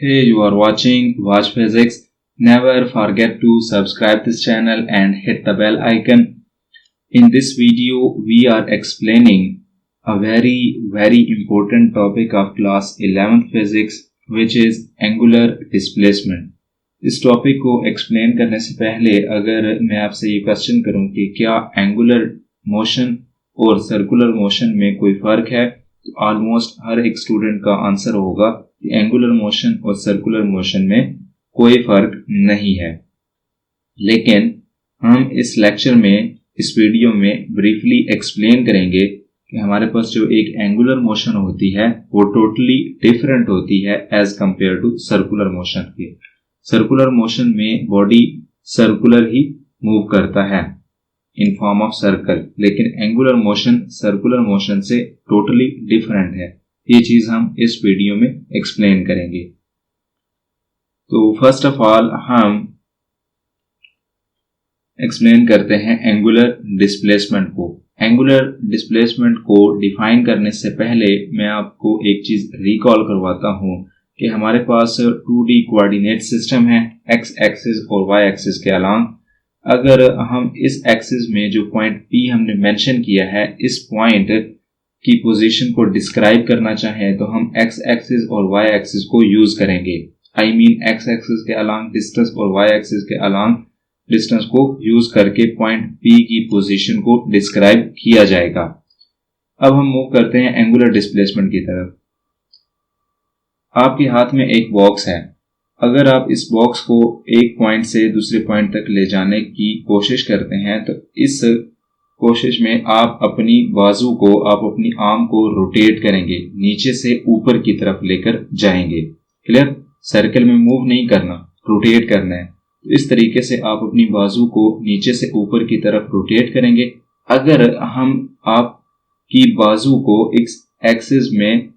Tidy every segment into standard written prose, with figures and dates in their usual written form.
Hey, you are watching Watch Physics. Never forget to subscribe this channel and hit the bell icon. In this video, we are explaining a very important topic of class 11th physics, which is angular displacement. इस topic को explain करने से पहले अगर मैं आपसे ये question करूं कि क्या एंगुलर मोशन और सर्कुलर मोशन में कोई फर्क है, तो ऑलमोस्ट हर एक स्टूडेंट का आंसर होगा कि एंगुलर मोशन और सर्कुलर मोशन में कोई फर्क नहीं है। लेकिन हम इस लेक्चर में, इस वीडियो में ब्रीफली एक्सप्लेन करेंगे कि हमारे पास जो एक एंगुलर मोशन होती है वो टोटली डिफरेंट होती है as compare to circular motion के। सर्कुलर मोशन में बॉडी सर्कुलर ही मूव करता है इन फॉर्म ऑफ सर्कल, लेकिन एंगुलर मोशन सर्कुलर मोशन से टोटली डिफरेंट है। ये चीज हम इस वीडियो में एक्सप्लेन करेंगे। तो फर्स्ट ऑफ ऑल हम एक्सप्लेन करते हैं एंगुलर डिस्प्लेसमेंट को। एंगुलर डिस्प्लेसमेंट को डिफाइन करने से पहले मैं आपको एक चीज रिकॉल करवाता हूं कि हमारे पास 2D कोऑर्डिनेट सिस्टम है, एक्स एक्सिस और वाई एक्सिस के अलांग। अगर हम इस एक्सिस में जो पॉइंट P हमने मेंशन किया है, इस पॉइंट की पोजीशन को डिस्क्राइब करना चाहें तो हम एक्स एक्सिस और वाई एक्सिस को यूज करेंगे। आई मीन एक्स एक्सिस के अलांग डिस्टेंस और वाई एक्सिस के अलांग डिस्टेंस को यूज करके पॉइंट P की पोजीशन को डिस्क्राइब किया जाएगा। अब हम मूव करते हैं एंगुलर डिस्प्लेसमेंट की तरफ। आपके हाथ में एक बॉक्स है। अगर आप इस बॉक्स को एक पॉइंट से दूसरे पॉइंट तक ले जाने की कोशिश करते हैं तो इस कोशिश में आप अपनी बाजू को, आप अपनी आर्म को रोटेट करेंगे, नीचे से ऊपर की तरफ लेकर जाएंगे। क्लियर? सर्कल में मूव नहीं करना, रोटेट करना है। तो इस तरीके से आप अपनी बाजू को नीचे से ऊपर की तरफ रोटेट करेंगे। अगर हम आपकी बाजू को इस एक्सिस में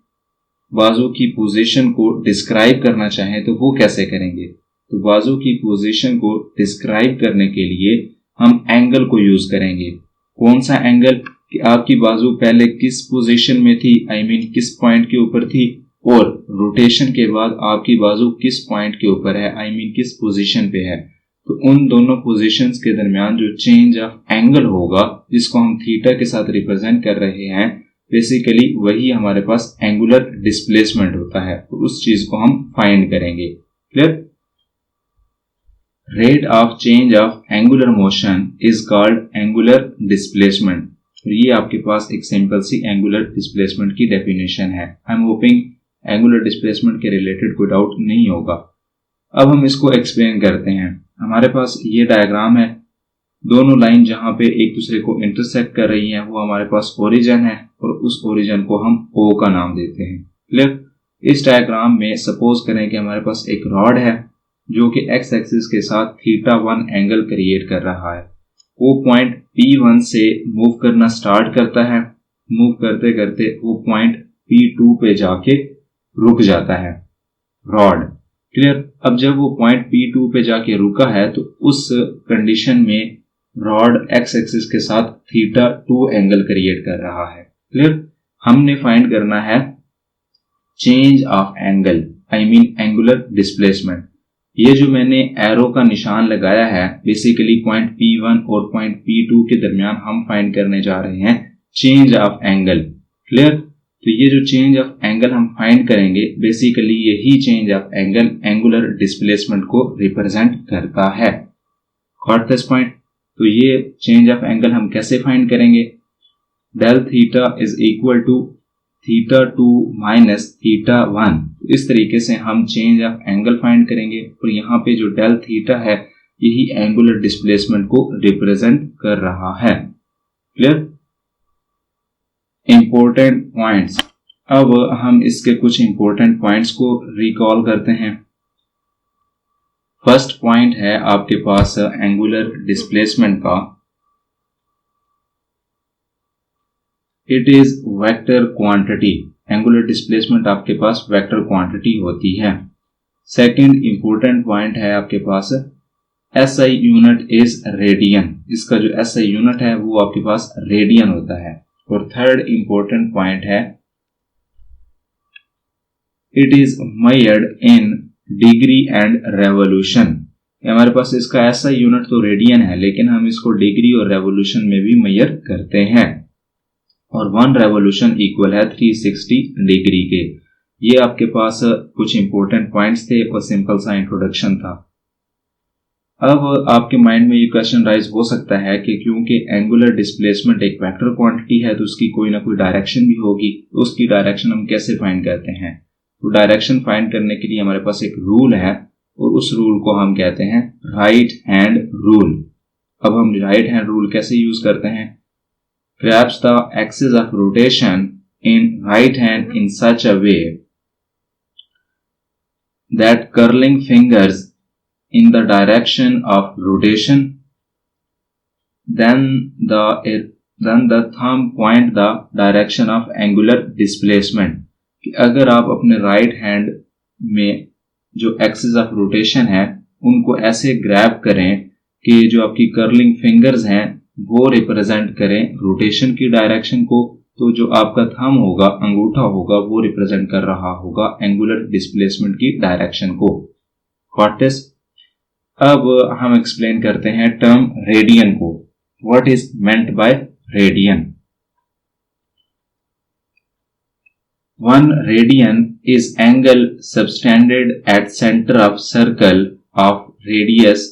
बाजू की पोजीशन को डिस्क्राइब करना चाहें तो वो कैसे करेंगे? तो बाजू की पोजीशन को डिस्क्राइब करने के लिए हम एंगल को यूज करेंगे। कौन सा एंगल? कि आपकी बाजू पहले किस पोजीशन में थी, आई मीन किस पॉइंट के ऊपर थी, और रोटेशन के बाद आपकी बाजू किस पॉइंट के ऊपर है, आई मीन किस पोजीशन पे है। तो उन दोनों पोजीशंस के दरमियान जो चेंज ऑफ एंगल होगा, जिसको हम थीटा के साथ रिप्रेजेंट कर रहे हैं, बेसिकली वही हमारे पास एंगुलर डिस्प्लेसमेंट होता है। तो उस चीज को हम फाइंड करेंगे। Clear? Rate of change of angular motion is called angular displacement. तो ये आपके पास एक सिंपल सी एंगुलर डिस्प्लेसमेंट की डेफिनेशन है। आई एम होपिंग एंगुलर डिस्प्लेसमेंट के रिलेटेड कोई डाउट नहीं होगा। अब हम इसको एक्सप्लेन करते हैं। हमारे पास ये डायग्राम है। दोनों लाइन जहां पे एक दूसरे को इंटरसेक्ट कर रही हैं वो हमारे पास ओरिजिन है, और उस ओरिजिन को हम O का नाम देते हैं। क्लियर? इस डायग्राम में सपोज करें कि हमारे पास एक रॉड है जो कि एक्स एक्सिस के साथ θ1 एंगल क्रिएट कर रहा है। वो पॉइंट P1 से मूव करना स्टार्ट करता है। मूव करते करते वो पॉइंट P2 पे जाके रुक जाता है रॉड। क्लियर? अब जब वो पॉइंट P2 पे जाके रुका है तो उस कंडीशन में रॉड एक्स एक्सिस के साथ θ2 एंगल क्रिएट कर रहा है। क्लियर? हमने फाइंड करना है change of angle, I mean angular displacement. ये जो मैंने एरो का निशान लगाया है, बेसिकली पॉइंट P1 और पॉइंट P2 के दरमियान हम फाइंड करने जा रहे हैं चेंज ऑफ एंगल। क्लियर? तो ये जो चेंज ऑफ एंगल हम फाइंड करेंगे, बेसिकली यही change of angle angular displacement को रिप्रेजेंट करता है। Got this point? तो ये चेंज ऑफ एंगल हम कैसे फाइंड करेंगे? Del theta is equal to θ2 minus θ1। इस तरीके से हम चेंज ऑफ एंगल फाइंड करेंगे, और यहाँ पे जो डेल थीटा है यही एंगुलर डिस्प्लेसमेंट को रिप्रेजेंट कर रहा है। क्लियर? Important points. अब हम इसके कुछ इंपॉर्टेंट पॉइंट्स को रिकॉल करते हैं। फर्स्ट पॉइंट है आपके पास एंगुलर डिस्प्लेसमेंट का, it is vector quantity. Angular displacement आपके पास वेक्टर क्वांटिटी होती है। सेकंड इंपॉर्टेंट पॉइंट है आपके पास SI यूनिट इज रेडियन। इसका जो SI यूनिट है वो आपके पास रेडियन होता है। और थर्ड इंपॉर्टेंट पॉइंट है it is measured in degree and revolution. हमारे पास इसका ऐसा यूनिट तो रेडियन है, लेकिन हम इसको डिग्री और रेवोल्यूशन में भी मेजर करते हैं। और 1 रेवोल्यूशन इक्वल है 360 डिग्री के। ये आपके पास कुछ इंपॉर्टेंट पॉइंट्स थे और सिंपल सा इंट्रोडक्शन था। अब आपके माइंड में ये क्वेश्चन राइज हो सकता है कि क्योंकि एंगुलर डिस्प्लेसमेंट एक वेक्टर क्वांटिटी है तो उसकी कोई ना कोई डायरेक्शन भी होगी, तो उसकी डायरेक्शन हम कैसे फाइंड करते हैं? तो डायरेक्शन फाइंड करने के लिए हमारे पास एक रूल है और उस रूल को हम कहते हैं राइट हैंड रूल। अब हम राइट हैंड रूल कैसे यूज करते हैं? grasp the axis of rotation in right hand in such a way that curling fingers in the direction of rotation, then the thumb point the direction of angular displacement। कि अगर आप अपने right hand में जो axis of rotation है उनको ऐसे grab करें कि जो आपकी कर्लिंग फिंगर्स हैं वो रिप्रेजेंट करें रोटेशन की डायरेक्शन को, तो जो आपका थंब होगा, अंगूठा होगा, वो रिप्रेजेंट कर रहा होगा एंगुलर डिस्प्लेसमेंट की डायरेक्शन को। व्हाट इज, अब हम एक्सप्लेन करते हैं टर्म रेडियन को। What is meant by radian? 1 radian is angle subtended at center of circle of radius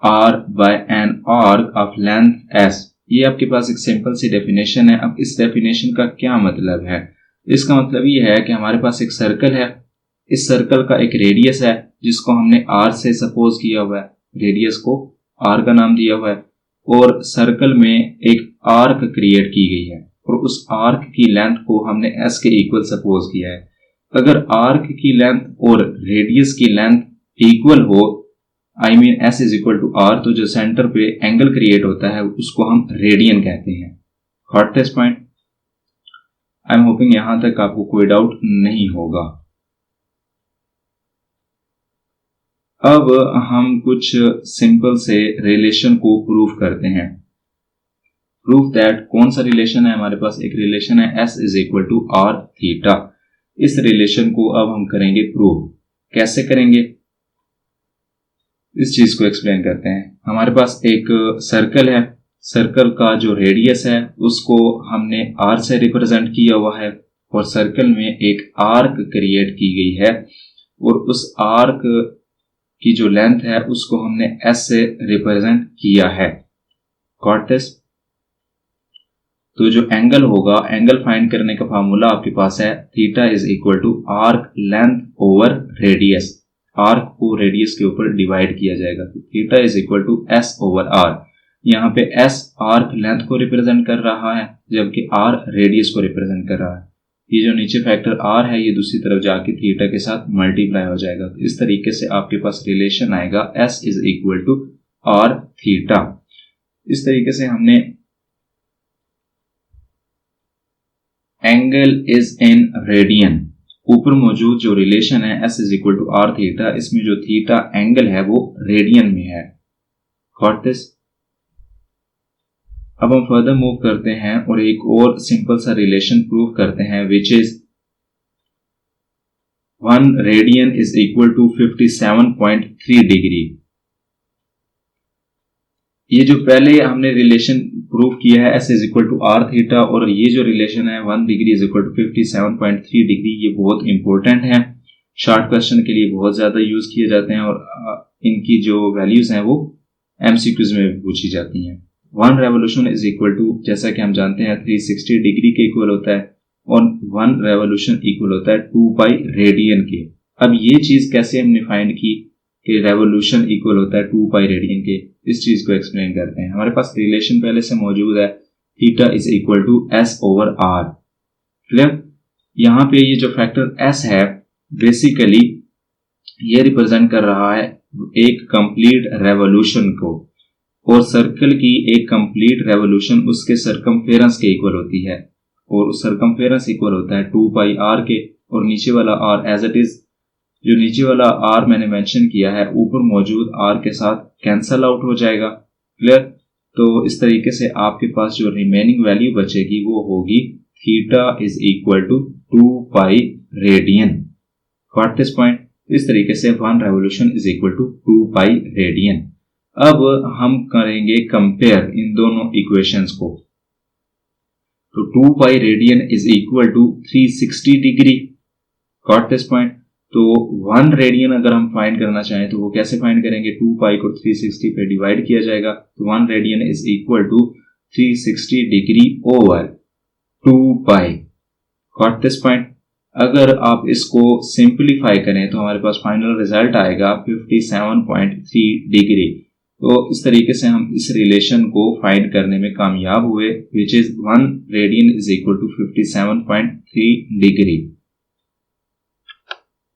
r by an arc of length s। ये आपके पास एक सिंपल सी डेफिनेशन है। अब इस डेफिनेशन का क्या मतलब है? इसका मतलब ये है कि हमारे पास एक सर्कल है, इस सर्कल का एक रेडियस है जिसको हमने r से सपोज किया हुआ है, रेडियस को r का नाम दिया हुआ है, और सर्कल में एक आर्क क्रिएट की गई है और उस आर्क की लेंथ को हमने s के इक्वल सपोज किया है। अगर आर्क की लेंथ और रेडियस की लेंथ इक्वल हो, I mean s is equal to r, तो जो सेंटर पे एंगल क्रिएट होता है उसको हम रेडियन कहते हैं। Got this point? I am hopping यहां तक आपको कोई डाउट नहीं होगा। अब हम कुछ सिंपल से रिलेशन को प्रूव करते हैं। प्रूफ दैट, कौन सा रिलेशन है हमारे पास? एक रिलेशन है s is equal to r theta. इस रिलेशन को अब हम करेंगे प्रूव। कैसे करेंगे इस चीज को एक्सप्लेन करते हैं। हमारे पास एक सर्कल है, सर्कल का जो रेडियस है उसको हमने r से रिप्रेजेंट किया हुआ है और सर्कल में एक आर्क क्रिएट की गई है और उस आर्क की जो लेंथ है उसको हमने s से रिप्रेजेंट किया है। Got this? तो जो एंगल होगा, एंगल फाइंड करने का फार्मूला आपके पास है theta is equal to arc length over radius. Arc को रेडियस के ऊपर डिवाइड किया जाएगा, तो theta is equal to s over r. यहाँ पे एस आर्क लेंथ को रिप्रेजेंट कर रहा है जबकि आर रेडियस को रिप्रेजेंट कर रहा है। ये जो नीचे फैक्टर आर है ये दूसरी तरफ जाके थीटा के साथ मल्टीप्लाई हो जाएगा। तो इस तरीके से आपके पास रिलेशन आएगा s is equal to r theta. इस तरीके से हमने एंगल इज इन रेडियन, ऊपर मौजूद जो रिलेशन है s is equal to r theta, इसमें जो थीटा एंगल है वो रेडियन में है। Got this? अब हम फर्दर मूव करते हैं और एक और सिंपल सा रिलेशन प्रूव करते हैं which is 1 radian is equal to 57.3 degree. ये जो पहले हमने रिलेशन प्रूव किया है s is equal to r theta, और ये जो रिलेशन है 1 degree is equal to 57.3 degree, ये बहुत इंपॉर्टेंट है, शॉर्ट क्वेश्चन के लिए बहुत ज्यादा यूज किए जाते हैं और इनकी जो वैल्यूज हैं वो एमसीक्यूज में भी पूछी जाती हैं। 1 रेवोल्यूशन इज इक्वल टू, जैसा कि हम जानते हैं 360 डिग्री के इक्वल होता है और 1 रेवोल्यूशन इक्वल होता है 2 पाई रेडियन के। अब ये चीज कैसे हमने फाइंड की कि रेवोल्यूशन इक्वल होता है 2 पाई रेडियन के, इस चीज को एक्सप्लेन करते हैं। हमारे पास रिलेशन पहले से मौजूद है theta is equal to s over r. Clear? यहाँ पे ये जो फैक्टर एस है बेसिकली ये रिप्रेजेंट कर रहा है एक कंप्लीट रेवोल्यूशन को, और सर्कल की एक कंप्लीट रेवोल्यूशन उसके सरकमफेरेंस के इक्वल होती है और सरकमफेरेंस इक्वल होता है 2 पाई आर के, और नीचे वाला आर एज इट इज, जो नीचे वाला आर मैंने मेंशन किया है ऊपर मौजूद आर के साथ कैंसल आउट हो जाएगा। क्लियर? तो इस तरीके से आपके पास जो रिमेनिंग वैल्यू बचेगी वो होगी theta is equal to 2 pi radian. Got this point? इस तरीके से 1 revolution is equal to 2 pi radian. अब हम करेंगे कंपेयर इन दोनों इक्वेशंस को। तो 2 pi radian is equal to 360 degree. Got this point? तो 1 रेडियन अगर हम फाइंड करना चाहें तो वो कैसे फाइंड करेंगे? 2 पाई को 360 पे डिवाइड किया जाएगा, तो 1 radian is equal to 360 degree over 2 pi. Got this point? अगर आप इसको सिंप्लीफाई करें तो हमारे पास फाइनल रिजल्ट आएगा 57.3 डिग्री। तो इस तरीके से हम इस रिलेशन को फाइंड करने में कामयाब हुए, which is 1 radian is equal to 57.3 degree.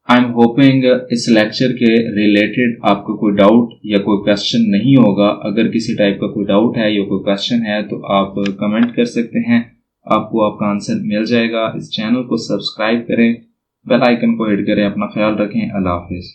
I am hoping इस लेक्चर के रिलेटेड आपको कोई डाउट या कोई क्वेश्चन नहीं होगा। अगर किसी टाइप का कोई डाउट है या कोई क्वेश्चन है तो आप कमेंट कर सकते हैं, आपको आपका आंसर मिल जाएगा। इस चैनल को सब्सक्राइब करें, बेल आइकन को हिट करें। अपना ख्याल रखें। अल्लाह हाफिज।